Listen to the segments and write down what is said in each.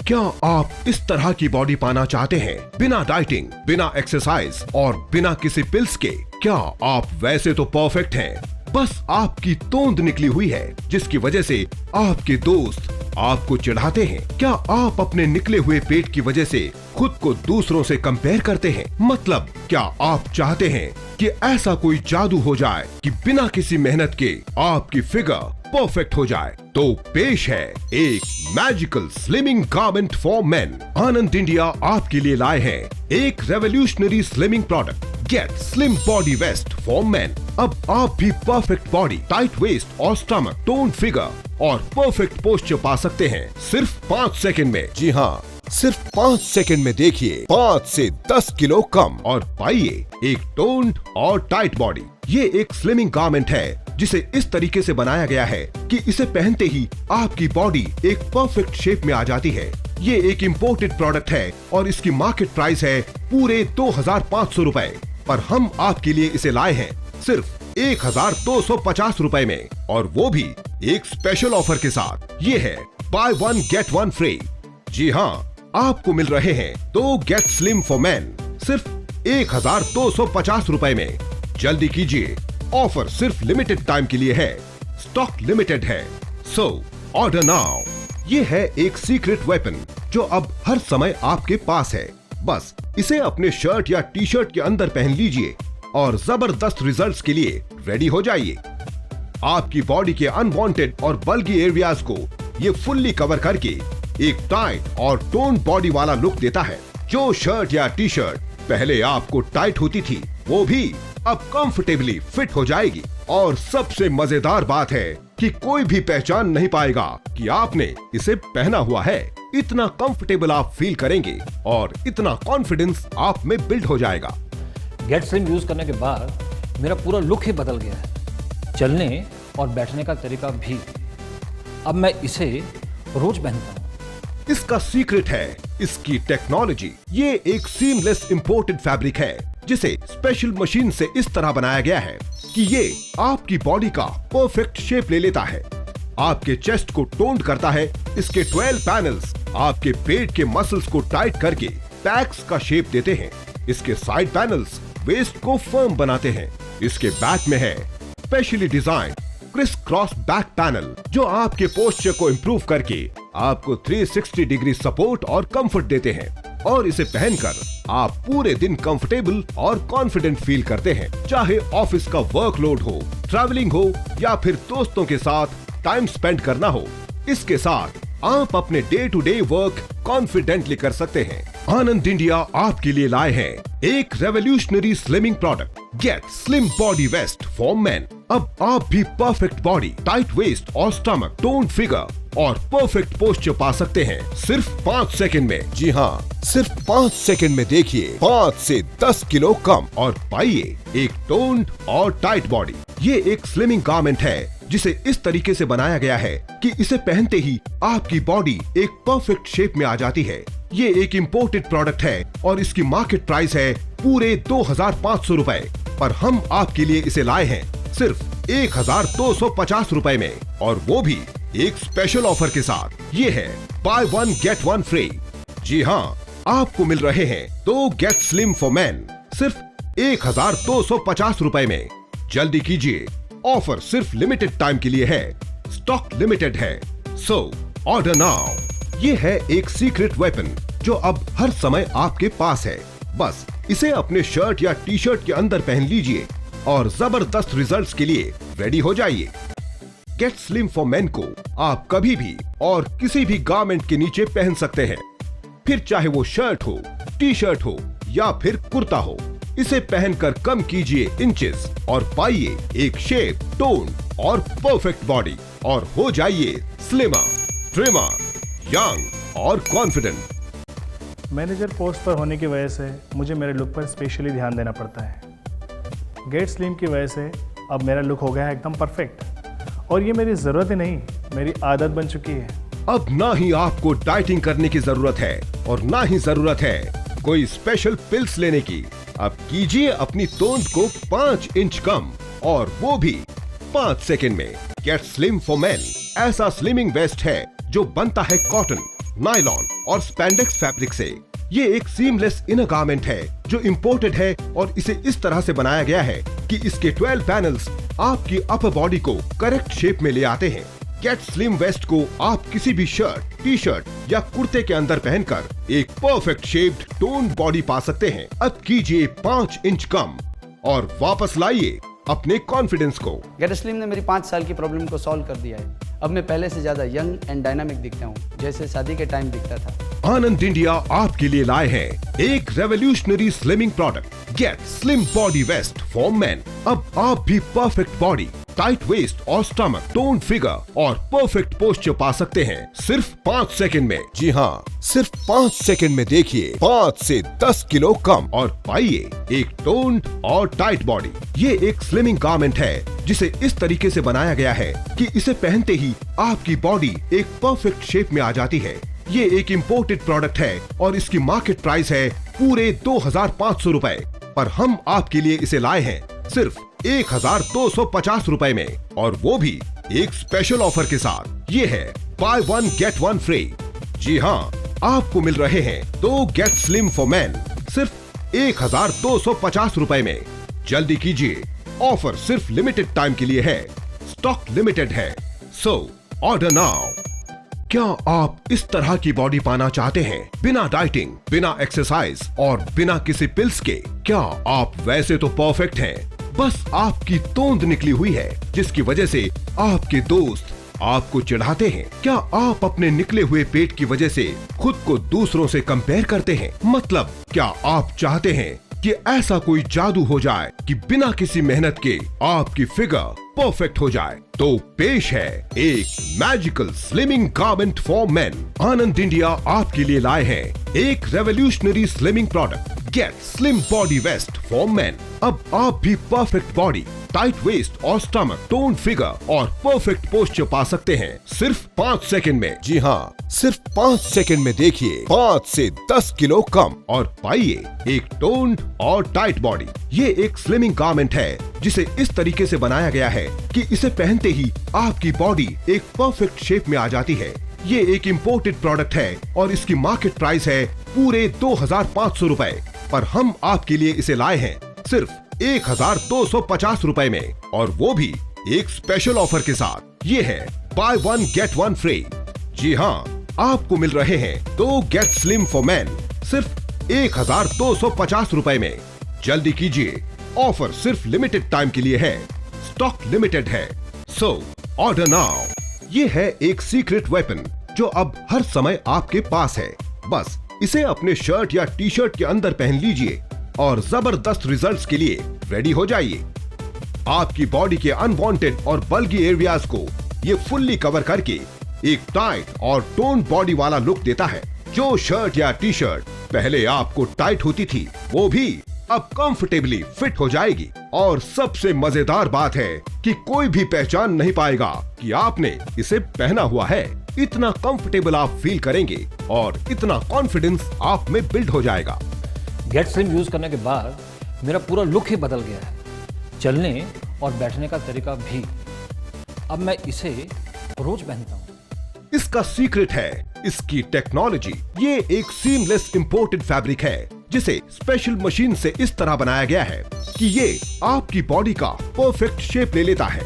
क्या आप इस तरह की बॉडी पाना चाहते हैं, बिना डाइटिंग, बिना एक्सरसाइज और बिना किसी पिल्स के? क्या आप वैसे तो परफेक्ट हैं, बस आपकी तोंद निकली हुई है जिसकी वजह से आपके दोस्त आपको चिढ़ाते हैं? क्या आप अपने निकले हुए पेट की वजह से खुद को दूसरों से कंपेयर करते हैं? मतलब क्या आप चाहते हैं कि ऐसा कोई जादू हो जाए कि बिना किसी मेहनत के आपकी फिगर परफेक्ट हो जाए? तो पेश है एक magical slimming garment for men. Anand India आपके लिए लाए हैं एक revolutionary slimming product, get slim body waist for men. अब आप भी परफेक्ट बॉडी, टाइट वेस्ट और स्टमक, टोन फिगर और परफेक्ट पोस्चर पा सकते हैं सिर्फ 5 सेकंड में। जी हाँ, सिर्फ 5 सेकंड में देखिए 5 से 10 किलो कम और पाइए एक टोन्ड और टाइट बॉडी। ये एक स्लिमिंग गारमेंट है जिसे इस तरीके से बनाया गया है कि इसे पहनते ही आपकी बॉडी एक परफेक्ट शेप में आ जाती है। ये एक इम्पोर्टेड प्रोडक्ट है और इसकी मार्केट प्राइस है पूरे 2500 रुपए, पर हम आपके लिए इसे लाए हैं सिर्फ 1250 रुपए में, और वो भी एक स्पेशल ऑफर के साथ। ये है बाय 1 गेट 1 फ्री। जी हाँ, आपको मिल रहे हैं 2 गेट स्लिम फॉर मैन सिर्फ 1250 रुपए में। जल्दी कीजिए, ऑफर सिर्फ लिमिटेड टाइम के लिए है, स्टॉक लिमिटेड है, सो ऑर्डर नाउ। ये है एक सीक्रेट वेपन जो अब हर समय आपके पास है। बस इसे अपने शर्ट या टी शर्ट के अंदर पहन लीजिए और जबरदस्त रिजल्ट्स के लिए रेडी हो जाइए। आपकी बॉडी के अनवांटेड और बल्गी एरियाज को ये फुल्ली कवर करके एक टाइट और टोन बॉडी वाला लुक देता है। जो शर्ट या टी शर्ट पहले आपको टाइट होती थी, वो भी अब कंफर्टेबली फिट हो जाएगी। और सबसे मजेदार बात है कि कोई भी पहचान नहीं पाएगा कि आपने इसे पहना हुआ है। इतना कंफर्टेबल आप फील करेंगे और इतना कॉन्फिडेंस आप में बिल्ड हो जाएगा। गेट स्लिम यूज करने के बाद मेरा पूरा लुक ही बदल गया है, चलने और बैठने का तरीका भी। अब मैं इसे रोज पहनता हूँ। इसका सीक्रेट है इसकी टेक्नोलॉजी। ये एक सीमलेस इंपोर्टेड फैब्रिक है जिसे स्पेशल मशीन से इस तरह बनाया गया है कि ये आपकी बॉडी का परफेक्ट शेप ले लेता है। आपके चेस्ट को टोन्ड करता है। इसके 12 पैनल्स आपके पेट के मसल्स को टाइट करके पैक्स का शेप देते हैं। इसके साइड पैनल्स वेस्ट को फर्म बनाते हैं। इसके बैक में है specially design criss cross back panel जो आपके पोस्चर को इम्प्रूव करके आपको 360 डिग्री सपोर्ट और कंफर्ट देते हैं। और इसे पहनकर आप पूरे दिन कंफर्टेबल और कॉन्फिडेंट फील करते हैं, चाहे ऑफिस का वर्कलोड हो, ट्रैवलिंग हो या फिर दोस्तों के साथ टाइम स्पेंड करना हो। इसके साथ आप अपने day to day work confidently कर सकते हैं। आनंद इंडिया आपके लिए लाए हैं एक revolutionary slimming product, get slim body waist for men. अब आप भी परफेक्ट बॉडी, टाइट वेस्ट और स्टमक, टोन फिगर और परफेक्ट पोस्चर पा सकते हैं सिर्फ 5 सेकंड में। जी हाँ, सिर्फ 5 सेकंड में देखिए 5 से 10 किलो कम और पाइए एक टोन्ड और टाइट बॉडी। ये एक स्लिमिंग गारमेंट है जिसे इस तरीके से बनाया गया है कि इसे पहनते ही आपकी बॉडी एक परफेक्ट शेप में आ जाती है। ये एक इम्पोर्टेड प्रोडक्ट है और इसकी मार्केट प्राइस है पूरे 2500 रुपए, पर हम आपके लिए इसे लाए हैं सिर्फ 1250 रुपए में, और वो भी एक स्पेशल ऑफर के साथ। ये है बाय 1 गेट 1 फ्री। जी हाँ, आपको मिल रहे हैं 2 गेट स्लिम फॉर मैन सिर्फ 1250 रुपए में। जल्दी कीजिए, ऑफर सिर्फ लिमिटेड टाइम के लिए है, स्टॉक लिमिटेड है, सो ऑर्डर नाउ। ये है एक सीक्रेट वेपन जो अब हर समय आपके पास है। बस इसे अपने शर्ट या टी शर्ट के अंदर पहन लीजिए और जबरदस्त रिजल्ट्स के लिए रेडी हो जाइए। गेट स्लिम फॉर मेन को आप कभी भी और किसी भी गारमेंट के नीचे पहन सकते हैं, फिर चाहे वो शर्ट हो, टी शर्ट हो या फिर कुर्ता हो। इसे पहनकर कम कीजिए इंचेस और पाइए एक शेप, टोन और परफेक्ट बॉडी, और हो जाइए स्लिमर, ट्रिमर, यंग और कॉन्फिडेंट। मैनेजर पोस्ट पर होने की वजह से मुझे मेरे लुक पर स्पेशली ध्यान देना पड़ता है। गेट स्लिम की वजह से अब मेरा लुक हो गया है एकदम परफेक्ट, और ये मेरी ज़रूरत ही नहीं, मेरी आदत बन चुकी है। अब ना ही आपको डाइटिंग करने की जरूरत है और ना ही जरूरत है कोई स्पेशल पिल्स लेने की। अब कीजिए अपनी तोंद को 5 इंच कम, और वो भी 5 सेकंड में। गेट स्लिम फॉर मेन ऐसा स्लिमिंग वेस्ट है जो बनता है कॉटन, नायलॉन और स्पैंडेक्स फैब्रिक से। ये एक सीमलेस इनर गारमेंट है जो इम्पोर्टेड है और इसे इस तरह से बनाया गया है कि इसके 12 पैनल्स आपकी अपर बॉडी को करेक्ट शेप में ले आते हैं। गेट स्लिम वेस्ट को आप किसी भी शर्ट, टी शर्ट या कुर्ते के अंदर पहनकर एक परफेक्ट शेप्ड टोन्ड बॉडी पा सकते हैं। अब कीजिए 5 इंच कम और वापस लाइए अपने कॉन्फिडेंस को। गेट स्लिम ने मेरी 5 साल की प्रॉब्लम को सॉल्व कर दिया है। अब मैं पहले से ज्यादा यंग एंड डायनामिक दिखता हूँ, जैसे शादी के टाइम दिखता था। आनंद इंडिया आपके लिए लाए हैं एक revolutionary slimming product, get slim body waist for men. अब आप भी परफेक्ट बॉडी, टाइट वेस्ट और स्टमक, टोन फिगर और परफेक्ट पोस्चर पा सकते हैं सिर्फ 5 सेकंड में। जी हाँ, सिर्फ 5 सेकंड में देखिए 5 से 10 किलो कम और पाइए एक टोन्ड और टाइट बॉडी। ये एक स्लिमिंग गारमेंट है जिसे इस तरीके से बनाया गया है कि इसे पहनते ही आपकी बॉडी एक परफेक्ट शेप में आ जाती है। ये एक इम्पोर्टेड प्रोडक्ट है और इसकी मार्केट प्राइस है पूरे 2500 रुपए, पर हम आपके लिए इसे लाए हैं सिर्फ 1250 रुपए में, और वो भी एक स्पेशल ऑफर के साथ। ये है बाय 1 गेट 1 फ्री। जी हाँ, आपको मिल रहे हैं 2 गेट स्लिम फॉर मैन सिर्फ 1250 रुपए में। जल्दी कीजिए, ऑफर सिर्फ लिमिटेड टाइम के लिए है, स्टॉक लिमिटेड है, सो ऑर्डर नाउ। क्या आप इस तरह की बॉडी पाना चाहते हैं, बिना डाइटिंग, बिना एक्सरसाइज और बिना किसी पिल्स के? क्या आप वैसे तो परफेक्ट हैं, बस आपकी तोंद निकली हुई है जिसकी वजह से आपके दोस्त आपको चिढ़ाते हैं? क्या आप अपने निकले हुए पेट की वजह से खुद को दूसरों से कंपेयर करते हैं? मतलब क्या आप चाहते हैं कि ऐसा कोई जादू हो जाए कि बिना किसी मेहनत के आपकी फिगर परफेक्ट हो जाए? तो पेश है एक magical slimming garment for men. Anand India आपके लिए लाए हैं एक revolutionary slimming product, get slim body waist for men. अब आप भी परफेक्ट बॉडी, टाइट वेस्ट और स्टमक, टोन फिगर और परफेक्ट पोस्चर पा सकते हैं सिर्फ 5 सेकंड में। जी हाँ, सिर्फ 5 सेकंड में देखिए 5 से 10 किलो कम और पाइए एक टोन्ड और टाइट बॉडी। ये एक स्लिमिंग गारमेंट है जिसे इस तरीके से बनाया गया है कि इसे पहनते ही आपकी बॉडी एक परफेक्ट शेप में आ जाती है। ये एक इम्पोर्टेड प्रोडक्ट है और इसकी मार्केट प्राइस है पूरे 2500 रुपए, पर हम आपके लिए इसे लाए हैं सिर्फ 1250 रुपए में, और वो भी एक स्पेशल ऑफर के साथ। ये है बाय 1 गेट 1 फ्री। जी हाँ, आपको मिल रहे हैं 2 गेट स्लिम फॉर मैन सिर्फ 1250 रुपए में। जल्दी कीजिए, ऑफर सिर्फ लिमिटेड टाइम के लिए है, स्टॉक लिमिटेड है, सो ऑर्डर नाउ। ये है एक सीक्रेट वेपन जो अब हर समय आपके पास है। बस इसे अपने शर्ट या टी शर्ट के अंदर पहन लीजिए और जबरदस्त रिजल्ट्स के लिए रेडी हो जाइए। आपकी बॉडी के अनवांटेड और बल्गी एरियाज को ये फुल्ली कवर करके एक टाइट और टोन बॉडी वाला लुक देता है। जो शर्ट या टी शर्ट पहले आपको टाइट होती थी, वो भी अब कंफर्टेबली फिट हो जाएगी। और सबसे मजेदार बात है कि कोई भी पहचान नहीं पाएगा कि आपने इसे पहना हुआ है। इतना कंफर्टेबल आप फील करेंगे और इतना कॉन्फिडेंस आप में बिल्ड हो जाएगा। गेट स्लिम यूज करने के बाद मेरा पूरा लुक ही बदल गया है, चलने और बैठने का तरीका भी। अब मैं इसे रोज पहनता हूँ। इसका सीक्रेट है इसकी टेक्नोलॉजी। ये एक सीमलेस इंपोर्टेड फैब्रिक है जिसे स्पेशल मशीन से इस तरह बनाया गया है कि ये आपकी बॉडी का परफेक्ट शेप ले लेता है।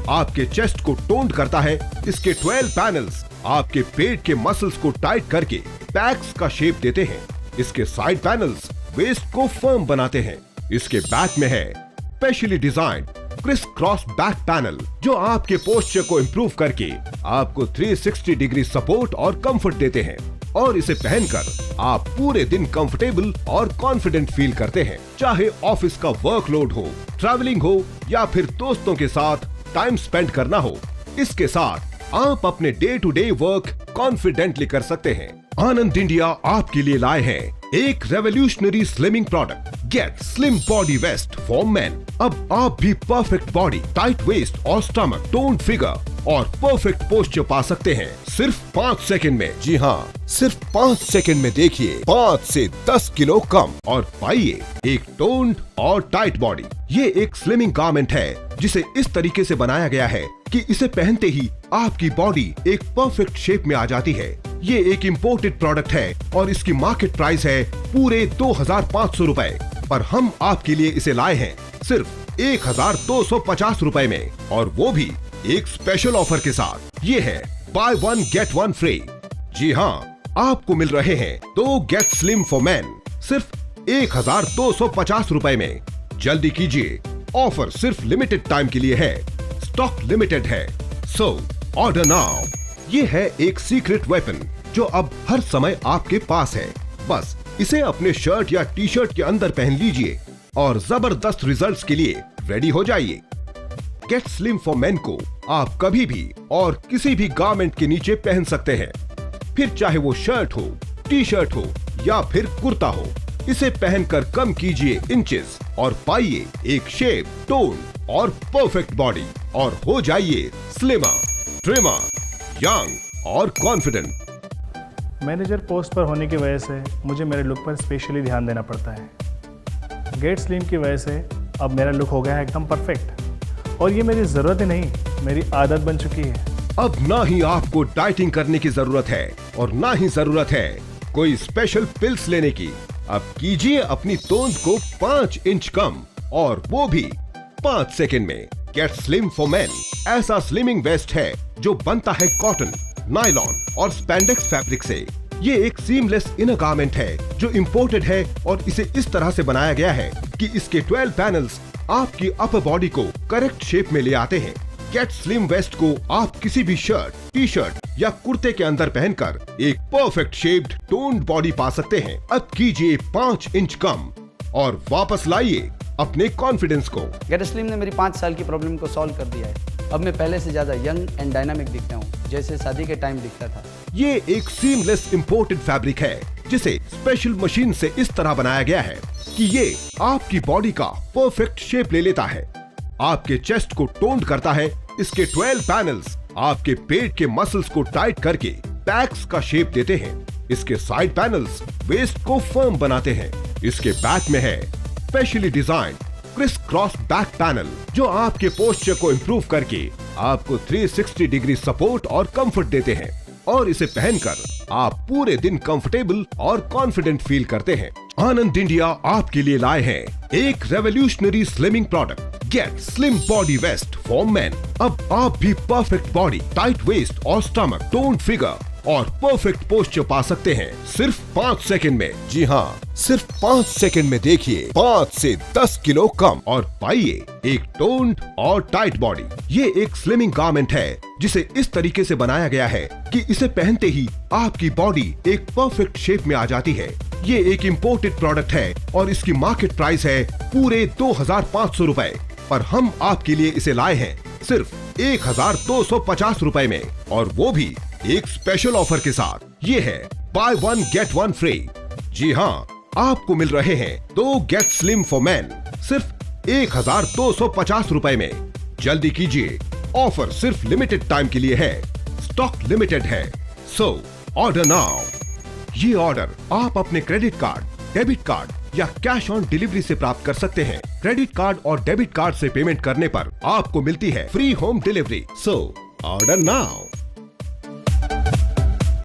आपके चेस्ट को टोन्ड करता है। इसके 12 पैनल्स आपके पेट के मसल्स को टाइट करके पैक्स का शेप देते हैं। इसके साइड पैनल्स वेस्ट को फर्म बनाते हैं। इसके बैक में है specially design criss cross back panel जो आपके पोस्चर को इम्प्रूव करके आपको 360 डिग्री सपोर्ट और कंफर्ट देते हैं। और इसे पहनकर आप पूरे दिन कंफर्टेबल और कॉन्फिडेंट फील करते हैं, चाहे ऑफिस का वर्कलोड हो, ट्रैवलिंग हो या फिर दोस्तों के साथ टाइम स्पेंड करना हो। इसके साथ आप अपने day to day work confidently कर सकते हैं। आनंद इंडिया आपके लिए लाए हैं एक revolutionary slimming product, get slim body waist for men. अब आप भी परफेक्ट बॉडी, टाइट वेस्ट और स्टमक, टोन फिगर और परफेक्ट पोस्चर पा सकते हैं सिर्फ 5 सेकंड में। जी हाँ, सिर्फ 5 सेकंड में देखिए 5 से 10 किलो कम और पाइए एक टोन्ड और टाइट बॉडी। ये एक स्लिमिंग गारमेंट है जिसे इस तरीके से बनाया गया है कि इसे पहनते ही आपकी बॉडी एक परफेक्ट शेप में आ जाती है। ये एक इम्पोर्टेड प्रोडक्ट है और इसकी मार्केट प्राइस है पूरे 2500 रुपए, पर हम आपके लिए इसे लाए हैं सिर्फ 1250 रुपए में, और वो भी एक स्पेशल ऑफर के साथ। ये है buy one get one free. जी हाँ, आपको मिल रहे हैं 2 गेट स्लिम फॉर मैन सिर्फ 1250 रुपए में। जल्दी कीजिए, ऑफर सिर्फ लिमिटेड टाइम के लिए है, स्टॉक लिमिटेड है, सो ऑर्डर नाउ। ये है एक सीक्रेट वेपन जो अब हर समय आपके पास है। बस इसे अपने शर्ट या टी शर्ट के अंदर पहन लीजिए और जबरदस्त रिजल्ट्स के लिए रेडी हो जाइए। गेट स्लिम फॉर मेन को आप कभी भी और किसी भी गारमेंट के नीचे पहन सकते हैं, फिर चाहे वो शर्ट हो, टी शर्ट हो या फिर कुर्ता हो। इसे पहनकर कम कीजिए इंचेस और पाइए एक शेप, टोन और परफेक्ट बॉडी, और हो जाइए स्लिमर, ट्रिमर, यंग और कॉन्फिडेंट। मैनेजर पोस्ट पर होने की वजह से मुझे मेरे लुक पर स्पेशली ध्यान देना पड़ता है। गेट स्लिम की वजह से अब मेरा लुक हो गया है एकदम परफेक्ट, और ये मेरी ज़रूरत ही नहीं, मेरी आदत बन चुकी है। अब ना ही आपको डाइटिंग करने की जरूरत है और ना ही जरूरत है कोई स्पेशल पिल्स लेने की। अब कीजिए अपनी तोंद को 5 इंच कम, और वो भी 5 सेकंड में। गेट स्लिम फॉर मेन ऐसा स्लिमिंग वेस्ट है जो बनता है कॉटन, नायलॉन और स्पैंडेक्स फैब्रिक से। ये एक सीमलेस इनर गारमेंट है जो इम्पोर्टेड है, और इसे इस तरह से बनाया गया है कि इसके 12 पैनल्स आपकी अपर बॉडी को करेक्ट शेप में ले आते हैं। गेट स्लिम वेस्ट को आप किसी भी शर्ट, टी शर्ट या कुर्ते के अंदर पहनकर एक परफेक्ट शेप्ड टोन्ड बॉडी पा सकते हैं। अब कीजिए 5 इंच कम और वापस लाइए अपने कॉन्फिडेंस को। गेट स्लिम ने मेरी 5 साल की प्रॉब्लम को सॉल्व कर दिया है। अब मैं पहले से ज्यादा यंग एंड डायनामिक दिखता हूँ, जैसे शादी के टाइम दिखता था। ये एक सीमलेस इम्पोर्टेड फैब्रिक है जिसे स्पेशल मशीन से इस तरह बनाया गया है कि ये आपकी बॉडी का परफेक्ट शेप ले लेता है, आपके चेस्ट को टोन्ड करता है। इसके 12 पैनल्स आपके पेट के मसल्स को टाइट करके पैक्स का शेप देते हैं। इसके साइड पैनल्स वेस्ट को फर्म बनाते हैं। इसके बैक में है specially design criss cross back panel जो आपके पोस्चर को इम्प्रूव करके आपको 360 डिग्री सपोर्ट और कंफर्ट देते हैं, और इसे पहनकर आप पूरे दिन कंफर्टेबल और कॉन्फिडेंट फील करते हैं। आनंद इंडिया आपके लिए लाए हैं एक revolutionary slimming product, get slim body waist for men. अब आप भी परफेक्ट बॉडी, टाइट वेस्ट और स्टमक, टोन्ड फिगर और परफेक्ट पोस्चर पा सकते हैं सिर्फ 5 सेकंड में। जी हाँ, सिर्फ 5 सेकंड में देखिए 5 से 10 किलो कम और पाइए एक टोन्ड और टाइट बॉडी। ये एक स्लिमिंग गारमेंट है जिसे इस तरीके से बनाया गया है कि इसे पहनते ही आपकी बॉडी एक परफेक्ट शेप में आ जाती है। ये एक इम्पोर्टेड प्रोडक्ट है और इसकी मार्केट प्राइस है पूरे 2500 रुपए, पर हम आपके लिए इसे लाए हैं सिर्फ 1250 रुपए में, और वो भी एक स्पेशल ऑफर के साथ। ये है buy one get one free. जी हाँ, आपको मिल रहे हैं 2 गेट स्लिम फॉर मैन सिर्फ 1250 रुपए में। जल्दी कीजिए, ऑफर सिर्फ लिमिटेड टाइम के लिए है, स्टॉक लिमिटेड है, सो ऑर्डर नाउ। ये ऑर्डर आप अपने क्रेडिट कार्ड, डेबिट कार्ड या कैश ऑन डिलीवरी से प्राप्त कर सकते हैं। क्रेडिट कार्ड और डेबिट कार्ड से पेमेंट करने पर आपको मिलती है free home delivery, so order now.